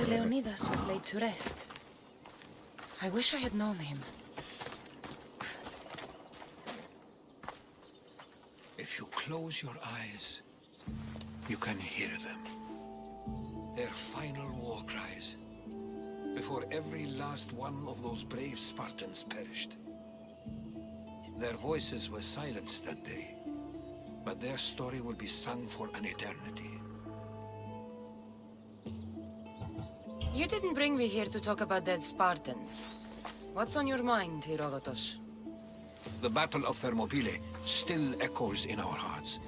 Leonidas was laid to rest. I wish I had known him. If you close your eyes, you can hear them. Their final war cries, before every last one of those brave Spartans perished. Their voices were silenced that day, but their story will be sung for an eternity. You didn't bring me here to talk about dead Spartans. What's on your mind, Herodotus? The Battle of Thermopylae still echoes in our hearts,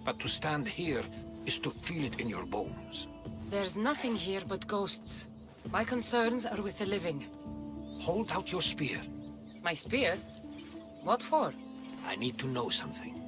but to stand here is to feel it in your bones. There's nothing here but ghosts. My concerns are with the living. Hold out your spear. My spear? What for? I need to know something.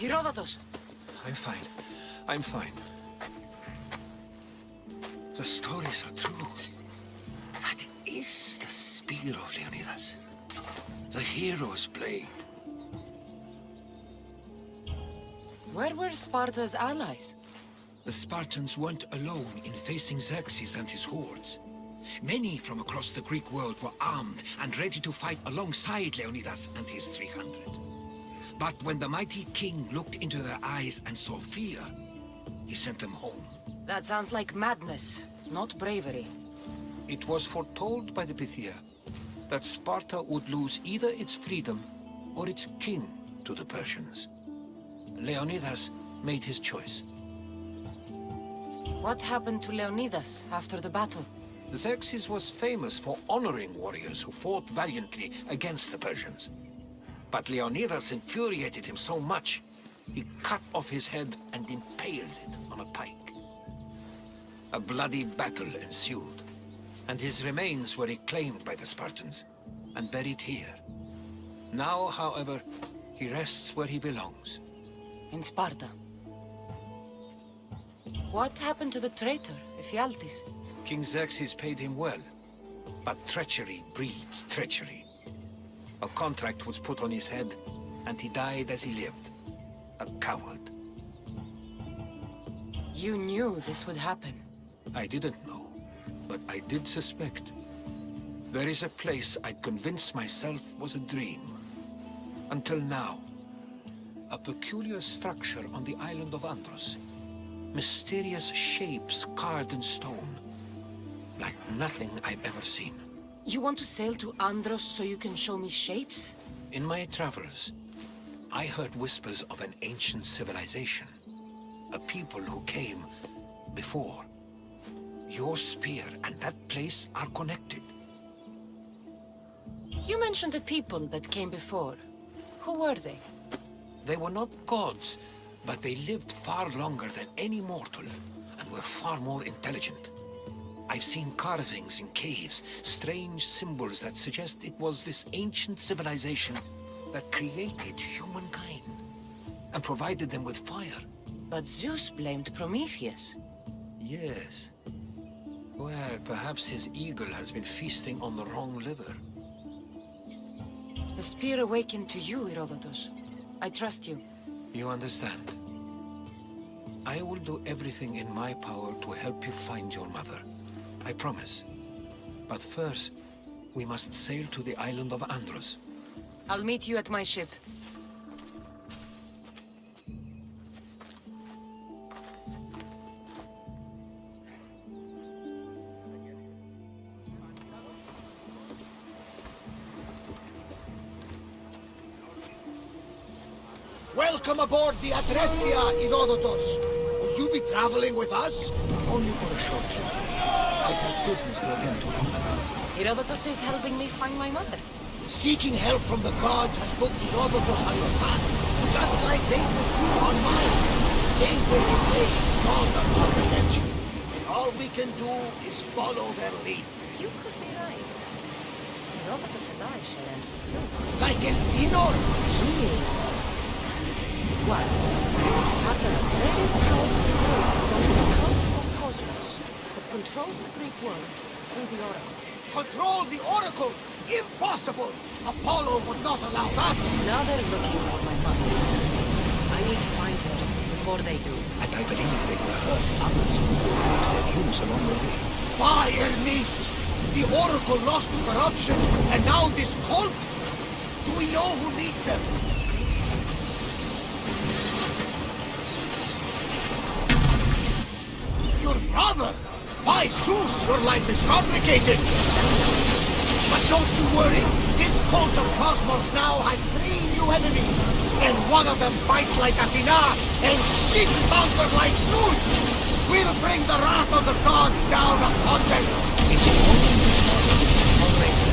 Herodotus! I'm fine. I'm fine. The stories are true. That is the spear of Leonidas. The hero's blade. Where were Sparta's allies? The Spartans weren't alone in facing Xerxes and his hordes. Many from across the Greek world were armed and ready to fight alongside Leonidas and his 300. But when the mighty king looked into their eyes and saw fear, he sent them home. That sounds like madness, not bravery. It was foretold by the Pythia that Sparta would lose either its freedom or its king to the Persians. Leonidas made his choice. What happened to Leonidas after the battle? Xerxes was famous for honoring warriors who fought valiantly against the Persians. But Leonidas infuriated him so much, he cut off his head and impaled it on a pike. A bloody battle ensued, and his remains were reclaimed by the Spartans and buried here. Now, however, he rests where he belongs. In Sparta. What happened to the traitor, Ephialtes? King Xerxes paid him well, but treachery breeds treachery. A contract was put on his head, and he died as he lived. A coward. You knew this would happen. I didn't know, but I did suspect. There is a place I'd convinced myself was a dream. Until now. A peculiar structure on the island of Andros. Mysterious shapes carved in stone. Like nothing I've ever seen. You want to sail to Andros so you can show me shapes? In my travels, I heard whispers of an ancient civilization. A people who came before. Your spear and that place are connected. You mentioned a people that came before. Who were they? They were not gods, but they lived far longer than any mortal, and were far more intelligent. I've seen carvings in caves, strange symbols that suggest it was this ancient civilization that created humankind, and provided them with fire. But Zeus blamed Prometheus. Yes. Well, perhaps his eagle has been feasting on the wrong liver. The spear awakened to you, Herodotus. I trust you. You understand. I will do everything in my power to help you find your mother. I promise. But first, we must sail to the island of Andros. I'll meet you at my ship. Welcome aboard the Adrestia, Herodotus. Will you be traveling with us? Only for a short trip. I have business to attend to in Athens. Herodotus is helping me find my mother. Seeking help from the gods has put Herodotus on your path, just like they put you on mine. They will be great beyond our comprehension, and all we can do is follow their lead. You could be right. Herodotus and I shall end soon. Like Elpinor? He is. Was. After a very powerful group called the Cult of Cosmos that controls the Greek world through the Oracle. Control the Oracle? Impossible! Apollo would not allow that! Now they're looking for my mother. I need to find her before they do. And I believe they will hurt others who will lose their views along the way. By Hermes! The Oracle lost to corruption, and now this cult? Do we know who leads them? Your brother! By Zeus, your life is complicated! But don't you worry, this cult of Cosmos now has 3 new enemies, and one of them fights like Athena, and shits mounted like Zeus! We'll bring the wrath of the gods down upon them! Is she holding this already?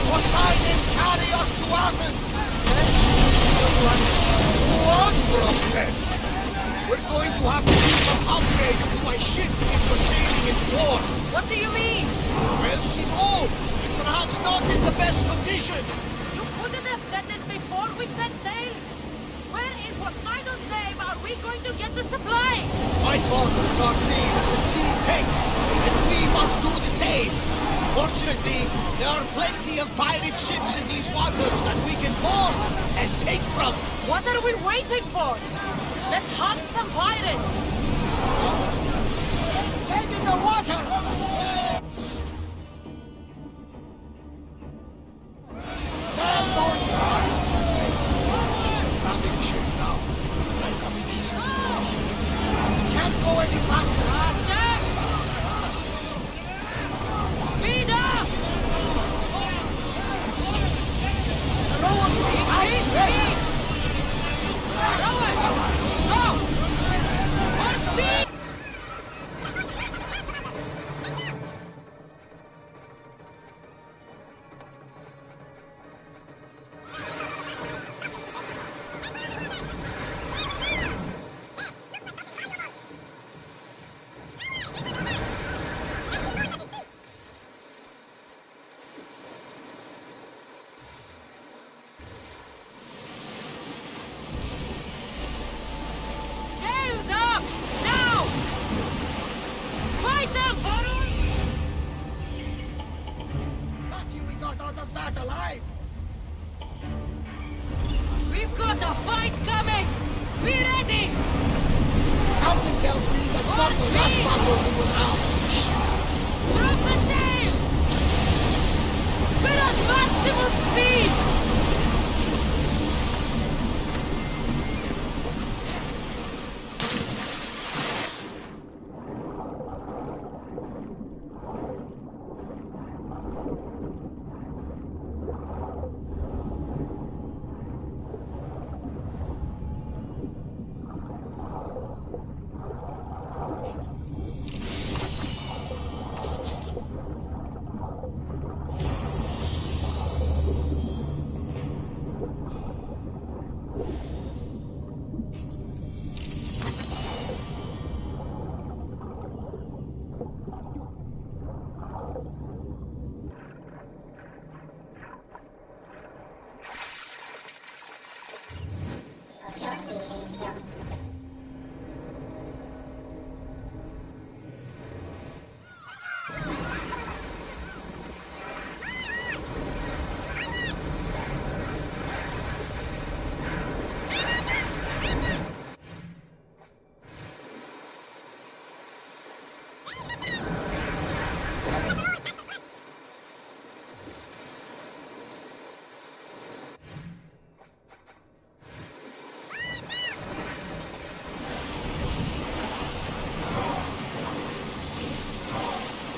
Poseidon, carry us to Athens! To Andros, then! We're going to have to do some upgrades to my ship if we're sailing in war. What do you mean? Well, she's old, and perhaps not in the best condition. You couldn't have said this before we set sail? Where in Poseidon's name are we going to get the supplies? My father taught me that the sea takes, and we must do the same. Fortunately, there are plenty of pirate ships in these waters that we can board and take from. What are we waiting for? Let's hunt some pirates! Head in the water! They're going to start. She's a traveling ship now. Like a beast. Can't go any faster, Faster! Speed up! Increase speed! Row it! Go! More speed! Sails up! Now! Fight them, followers! Lucky we got out of that alive. We've got a fight coming! Be ready! Something tells me that not the last battle we will have. Drop the sail! We're at maximum speed!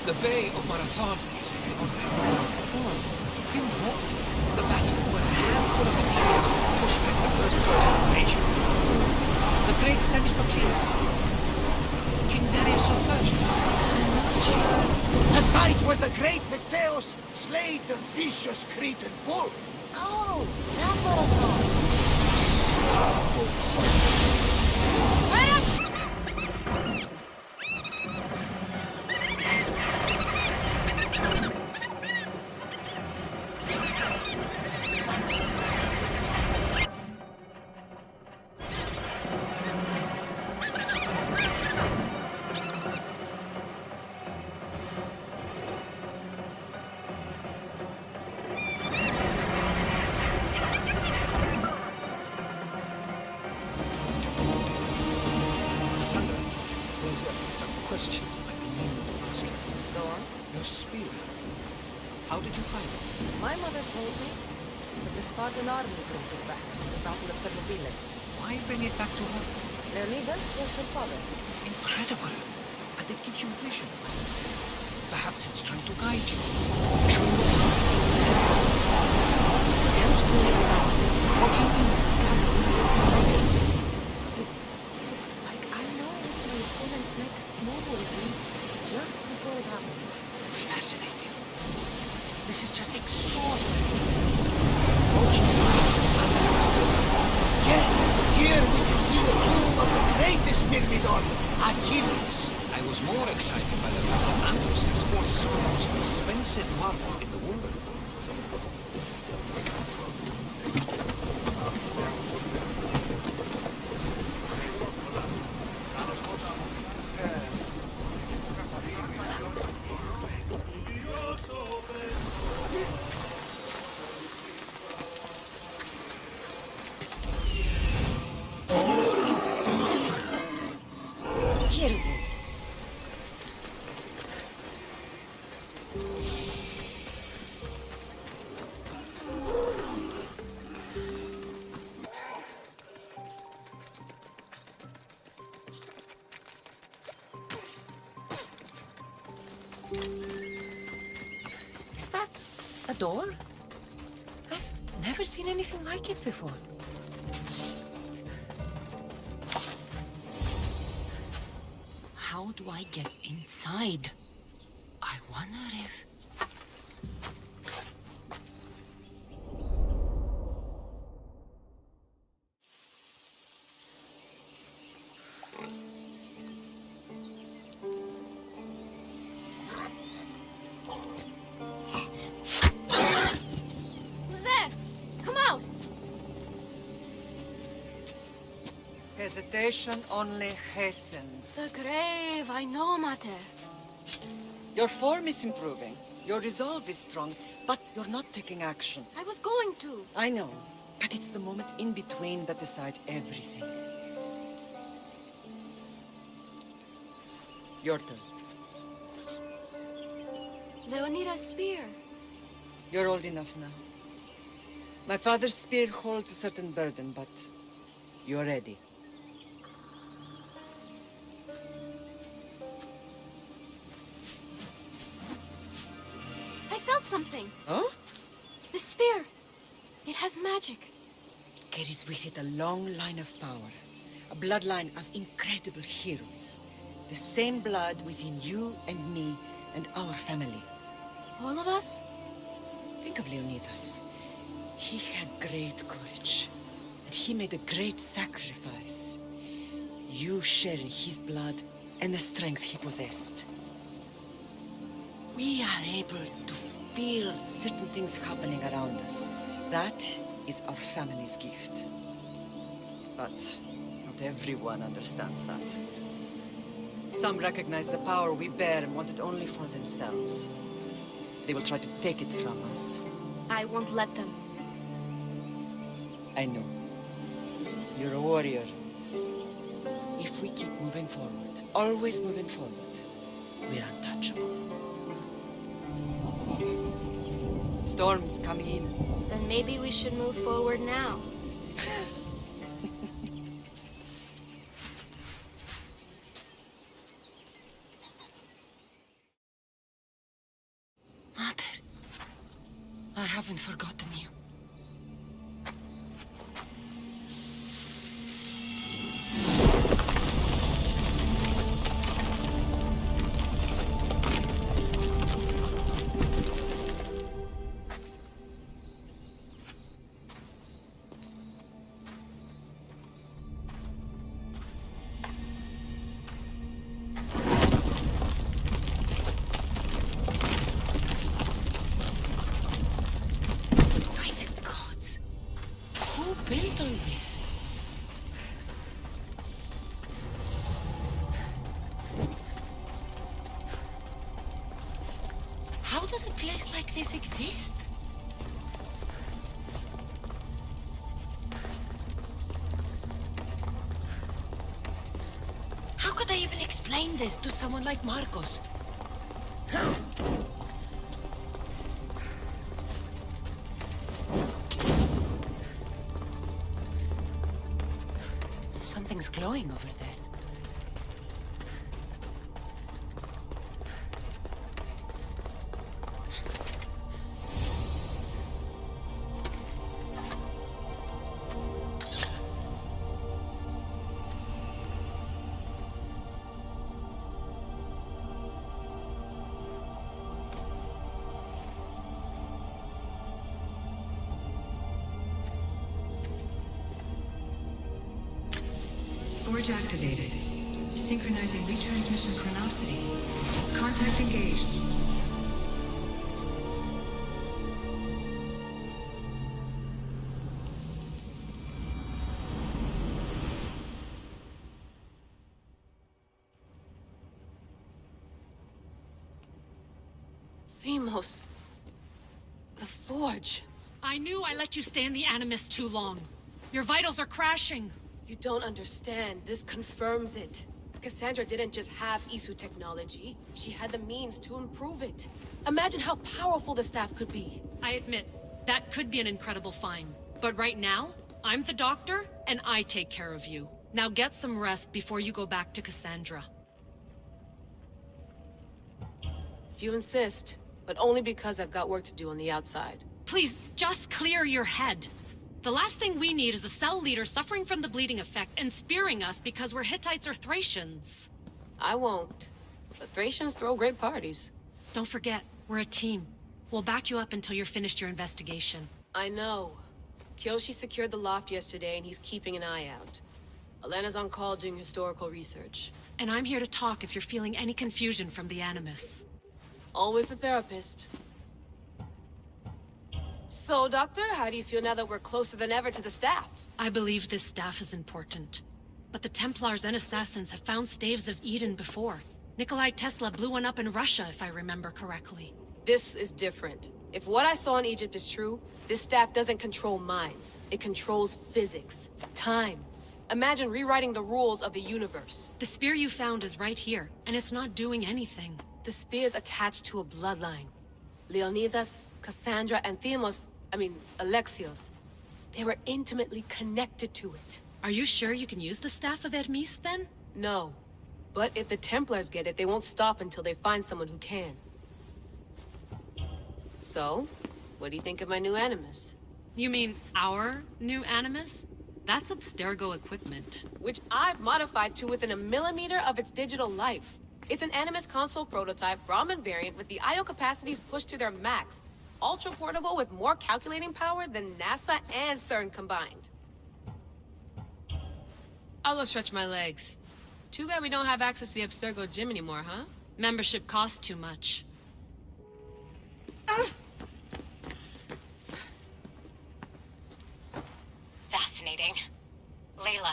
The Bay of Marathon is ahead. You know, the battle where a handful of Athenians pushed back the first Persian invasion. The great Themistocles. King Darius of Persia. A site where the great Perseus slayed the vicious Cretan bull. Oh, that marathon! Where up? Cassandra, there's a question I've been meaning to ask you. Go on. Your spear. How did you find it? My mother told me that the Spartan army brought it back to the Battle of Thermopylae. Why bring it back to her? Leonidas was her father. Incredible. And it gives you visions. Perhaps it's trying to guide you. It helps me a lot. What do you mean? It's like I know what my opponent's next move will be just before it happens. Fascinating. This is just extraordinary. Yes, here we can see the tomb of the greatest Myrmidon, Achilles. I was more excited by the fact that Andros exports the most expensive marble in the world. Here it is. Is that a door? I've never seen anything like it before. How do I get inside? I wonder if... Who's there? Come out! Hesitation only hastens. The grave, I know, Mater. Your form is improving. Your resolve is strong, but you're not taking action. I was going to. I know, but it's the moments in between that decide everything. Your turn. Leonida's spear. You're old enough now. My father's spear holds a certain burden, but you're ready. I felt something. Huh? The spear. It has magic. Carries with it a long line of power. A bloodline of incredible heroes. The same blood within you and me and our family. All of us? Think of Leonidas. He had great courage. And he made a great sacrifice. You share his blood and the strength he possessed. We are able to feel certain things happening around us. That is our family's gift. But not everyone understands that. Some recognize the power we bear and want it only for themselves. They will try to take it from us. I won't let them. I know. You're a warrior. If we keep moving forward, always moving forward, we're untouchable. Storm's coming in. Then maybe we should move forward now. Mother, I haven't forgotten you. How does a place like this exist? How could I even explain this to someone like Marcos? Something's glowing over there. Forge activated. Synchronizing retransmission chronicity. Contact engaged. Themos. The Forge. I knew I let you stay in the Animus too long. Your vitals are crashing. You don't understand. This confirms it. Kassandra didn't just have Isu technology. She had the means to improve it. Imagine how powerful the staff could be. I admit, that could be an incredible find. But right now, I'm the doctor, and I take care of you. Now get some rest before you go back to Kassandra. If you insist, but only because I've got work to do on the outside. Please, just clear your head. The last thing we need is a cell leader suffering from the bleeding effect and spearing us because we're Hittites or Thracians. I won't. The Thracians throw great parties. Don't forget, we're a team. We'll back you up until you're finished your investigation. I know. Kyoshi secured the loft yesterday and he's keeping an eye out. Elena's on call doing historical research. And I'm here to talk if you're feeling any confusion from the Animus. Always the therapist. So, Doctor, how do you feel now that we're closer than ever to the staff? I believe this staff is important. But the Templars and Assassins have found staves of Eden before. Nikolai Tesla blew one up in Russia, if I remember correctly. This is different. If what I saw in Egypt is true, this staff doesn't control minds. It controls physics, time, Imagine rewriting the rules of the universe. The spear you found is right here, and it's not doing anything. The spear's attached to a bloodline. Leonidas, Kassandra, and Alexios. They were intimately connected to it. Are you sure you can use the Staff of Hermes, then? No. But if the Templars get it, they won't stop until they find someone who can. So, what do you think of my new Animus? You mean our new Animus? That's Abstergo equipment. Which I've modified to within a millimeter of its digital life. It's an Animus console prototype, Brahmin variant with the I/O capacities pushed to their max. Ultra portable with more calculating power than NASA and CERN combined. I'll go stretch my legs. Too bad we don't have access to the Abstergo gym anymore, huh? Membership costs too much. Fascinating. Layla,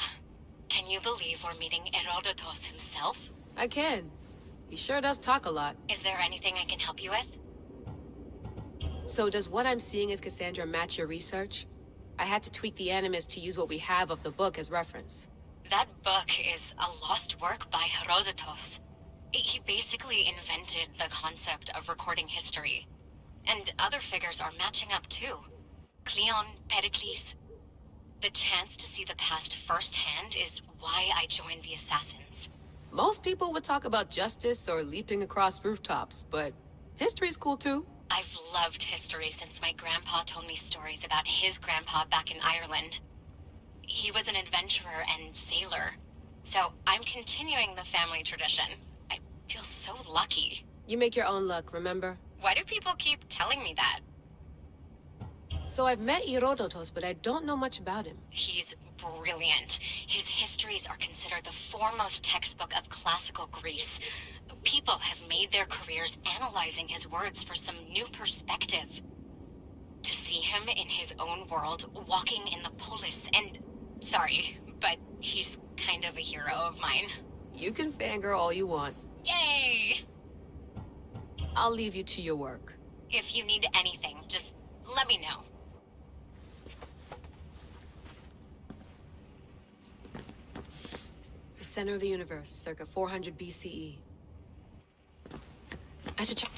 can you believe we're meeting Herodotus himself? I can. He sure does talk a lot. Is there anything I can help you with? So does what I'm seeing as Kassandra match your research? I had to tweak the Animus to use what we have of the book as reference. That book is a lost work by Herodotus. He basically invented the concept of recording history. And other figures are matching up too. Cleon, Pericles. The chance to see the past firsthand is why I joined the Assassins. Most people would talk about justice or leaping across rooftops, but history's cool too. I've loved history since my grandpa told me stories about his grandpa back in Ireland. He was an adventurer and sailor, so I'm continuing the family tradition. I feel so lucky. You make your own luck, remember? Why do people keep telling me that? So I've met Herodotus, but I don't know much about him. He's brilliant. His histories are considered the foremost textbook of classical Greece. People have made their careers analyzing his words for some new perspective. To see him in his own world, walking in the polis, and... Sorry, but he's kind of a hero of mine. You can fangirl all you want. Yay! I'll leave you to your work. If you need anything, just let me know. The center of the universe, circa 400 BCE. I should check.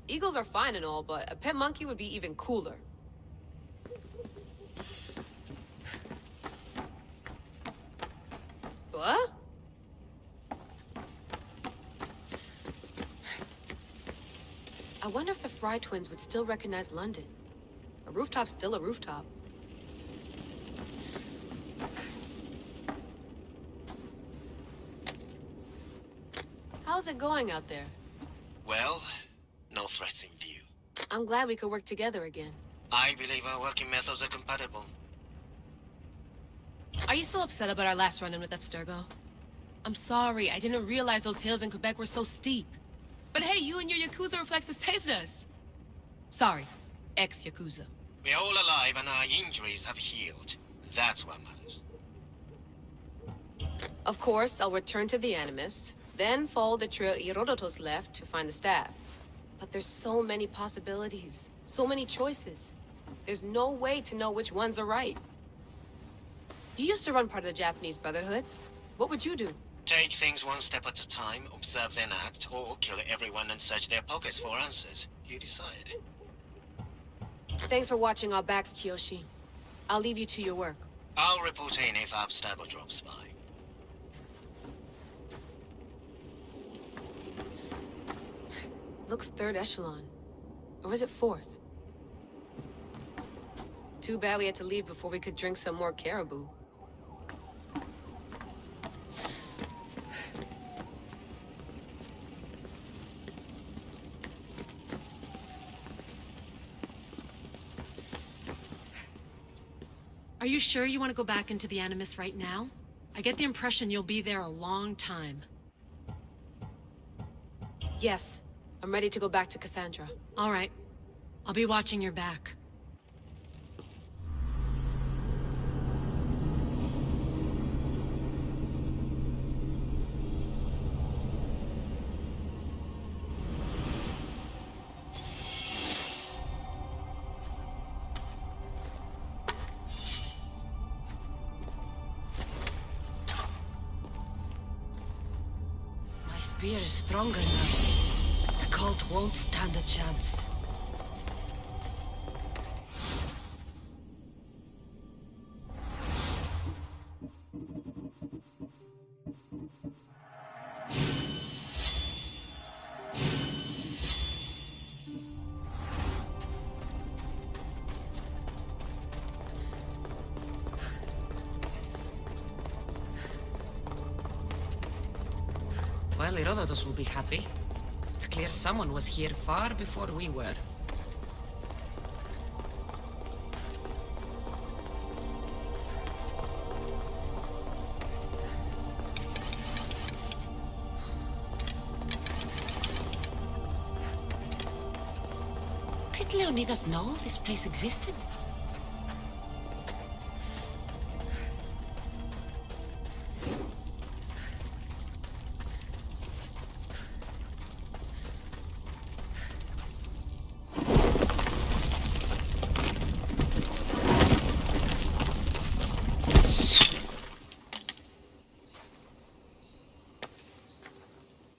Eagles are fine and all, but a pet monkey would be even cooler. What? I wonder if the Fry twins would still recognize London. A rooftop's still a rooftop. How's it going out there? Well, no threats in view. I'm glad we could work together again. I believe our working methods are compatible. Are you still upset about our last run-in with Abstergo? I'm sorry, I didn't realize those hills in Quebec were so steep. But hey, you and your Yakuza reflexes saved us. Sorry, ex-Yakuza. We're all alive and our injuries have healed. That's what matters. Of course, I'll return to the Animus, then follow the trail Herodotus left to find the staff. But there's so many possibilities, so many choices. There's no way to know which ones are right. You used to run part of the Japanese Brotherhood. What would you do? Take things one step at a time, observe then act, or kill everyone and search their pockets for answers. You decide. Thanks for watching our backs, Kiyoshi. I'll leave you to your work. I'll report in if Abstergo drops by. Looks third echelon. Or is it fourth? Too bad we had to leave before we could drink some more caribou. Are you sure you want to go back into the Animus right now? I get the impression you'll be there a long time. Yes, I'm ready to go back to Kassandra. All right. I'll be watching your back. My spear is stronger now. The cult won't stand a chance. Well, Herodotus will be happy. It's clear someone was here far before we were. Did Leonidas know this place existed?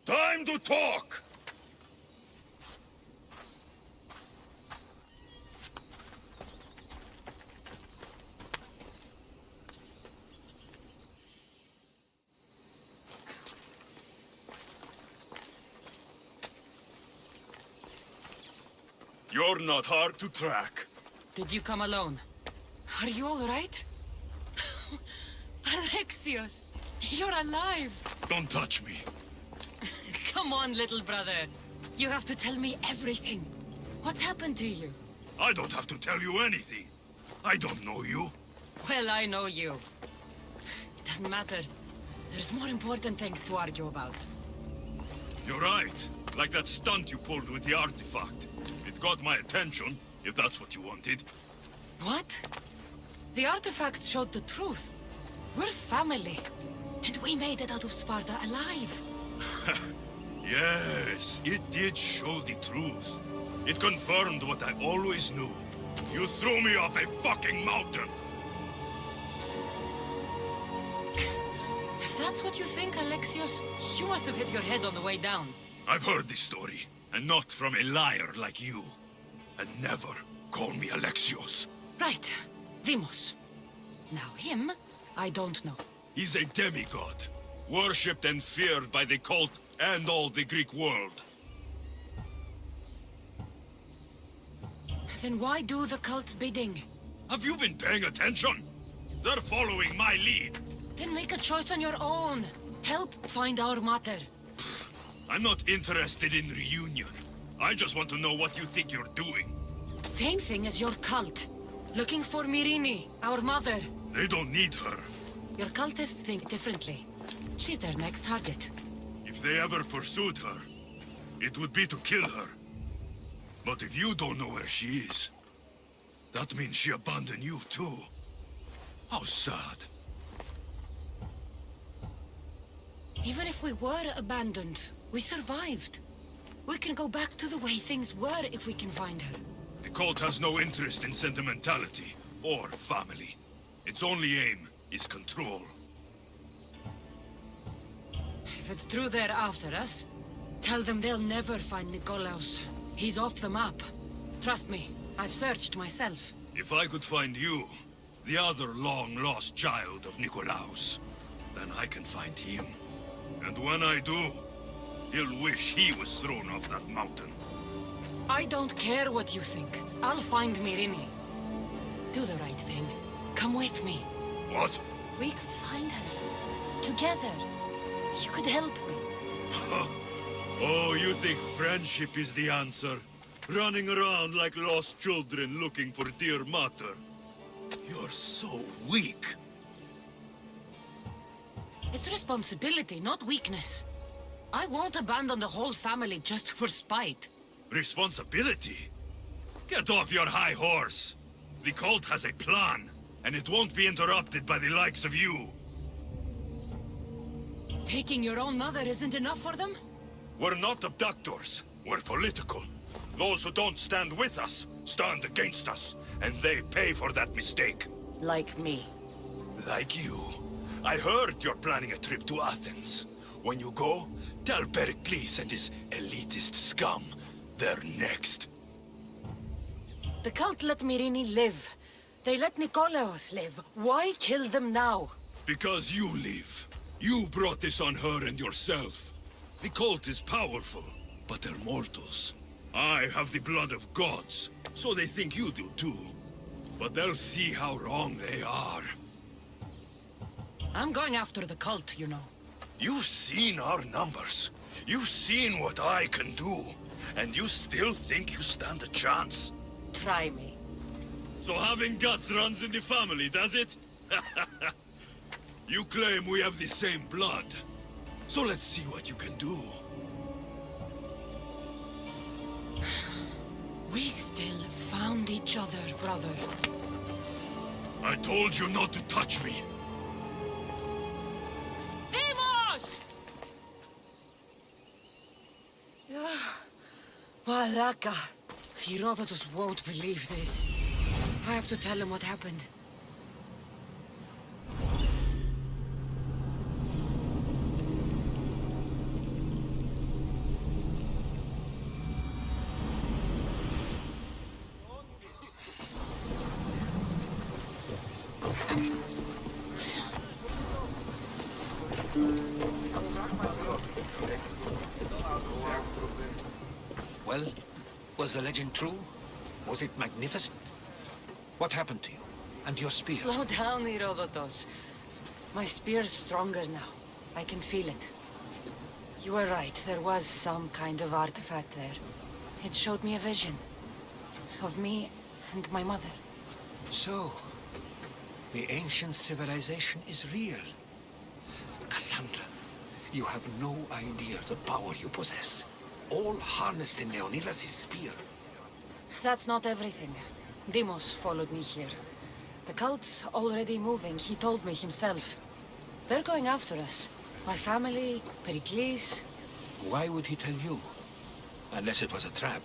Time to talk! You're not hard to track. Did you come alone? Are you all right? Alexios, you're alive! Don't touch me. Come on, little brother. You have to tell me everything. What's happened to you? I don't have to tell you anything. I don't know you. Well, I know you. It doesn't matter. There's more important things to argue about. You're right. Like that stunt you pulled with the artifact. It got my attention, if that's what you wanted. What? The artifact showed the truth. We're family. And we made it out of Sparta alive. Yes, it did show the truth. It confirmed what I always knew. You threw me off a fucking mountain! If that's what you think, Alexios, you must have hit your head on the way down. I've heard this story, and not from a liar like you. And never call me Alexios. Right. Demos. Now him, I don't know. He's a demigod, worshipped and feared by the cult and all the Greek world. Then why do the cult's bidding? Have you been paying attention? They're following my lead. Then make a choice on your own. Help find our mater. I'm not interested in reunion. I just want to know what you think you're doing. Same thing as your cult. Looking for Myrine, our mother. They don't need her. Your cultists think differently. She's their next target. If they ever pursued her, it would be to kill her. But if you don't know where she is, that means she abandoned you too. How sad. Even if we were abandoned, we survived. We can go back to the way things were if we can find her. The cult has no interest in sentimentality or family. Its only aim is control. If it's true they're after us, tell them they'll never find Nikolaos. He's off the map. Trust me, I've searched myself. If I could find you, the other long-lost child of Nikolaos, then I can find him. And when I do, he'll wish he was thrown off that mountain. I don't care what you think. I'll find Myrine. Do the right thing. Come with me. What? We could find her. Together. You could help me. Oh, you think friendship is the answer? Running around like lost children looking for dear mater. You're so weak. It's responsibility, not weakness. I won't abandon the whole family just for spite. Responsibility? Get off your high horse. The cult has a plan, and it won't be interrupted by the likes of you. Taking your own mother isn't enough for them? We're not abductors. We're political. Those who don't stand with us, stand against us, and they pay for that mistake. Like me. Like you. I heard you're planning a trip to Athens. When you go, tell Pericles and his elitist scum they're next. The cult let Myrrine live. They let Nikolaos live. Why kill them now? Because you live. You brought this on her and yourself. The cult is powerful, but they're mortals. I have the blood of gods, so they think you do too. But they'll see how wrong they are. I'm going after the cult, you know. You've seen our numbers. You've seen what I can do. And you still think you stand a chance? Try me. So having guts runs in the family, does it? You claim we have the same blood. So let's see what you can do. We still found each other, brother. I told you not to touch me. Demos! Malaka. Herodotus won't believe this. I have to tell him what happened. Well, was the legend true? Was it magnificent? What happened to you? And your spear? Slow down, Herodotus. My spear's stronger now. I can feel it. You were right. There was some kind of artifact there. It showed me a vision. Of me and my mother. So, the ancient civilization is real. Kassandra, you have no idea the power you possess. All harnessed in Leonidas' spear. That's not everything. Demos followed me here. The cult's already moving, he told me himself. They're going after us. My family, Pericles. Why would he tell you? Unless it was a trap.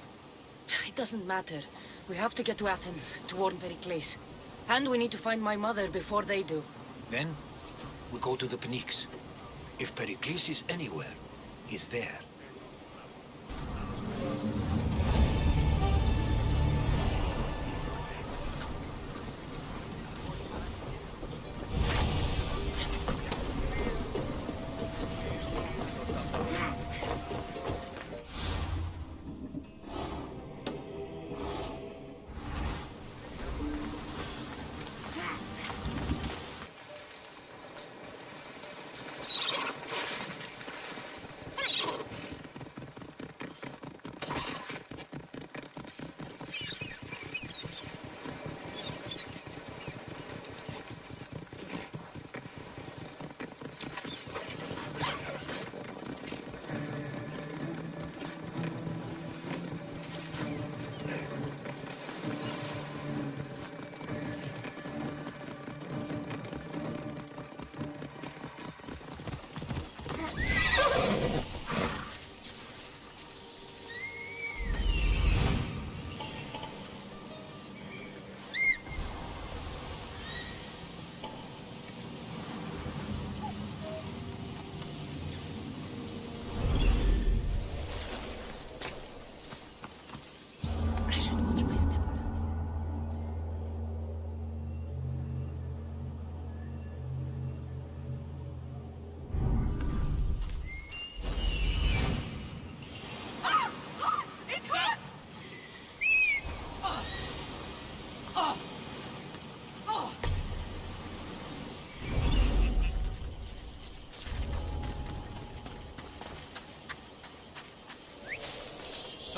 It doesn't matter. We have to get to Athens to warn Pericles. And we need to find my mother before they do. Then, we go to the Pnyx. If Pericles is anywhere, he's there.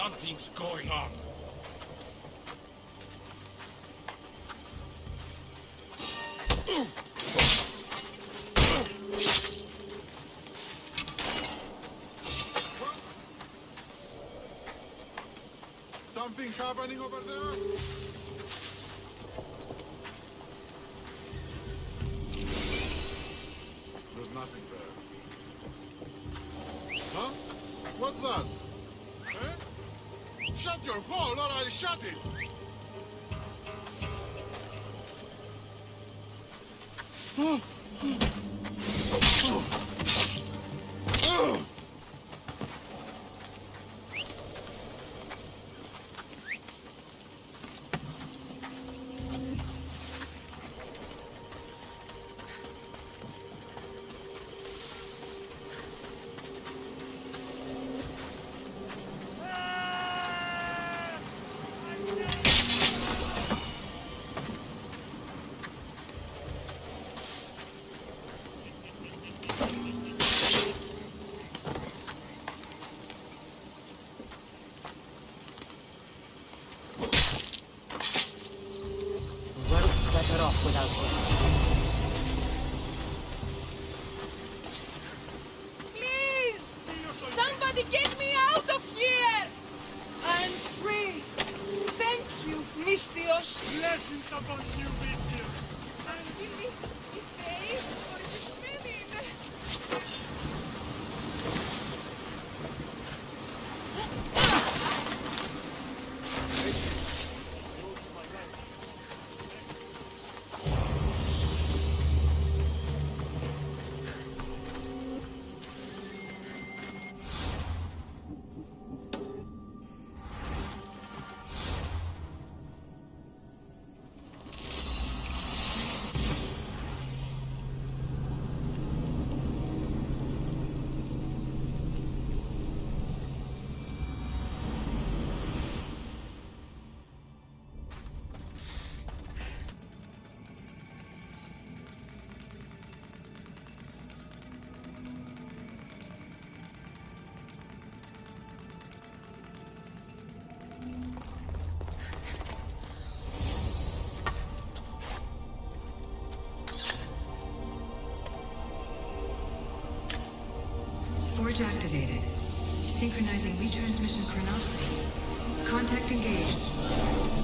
Something's going on. Something happening over there? There's nothing there. Huh? What's that? Eh? Shut your hole or I'll shut it! Without him. Please! Somebody get me out of here! I'm free! Thank you, Mistios! Blessings upon you, Mistios! I'm really paid for this feeling! Forge activated. Synchronizing retransmission chronicity. Contact engaged.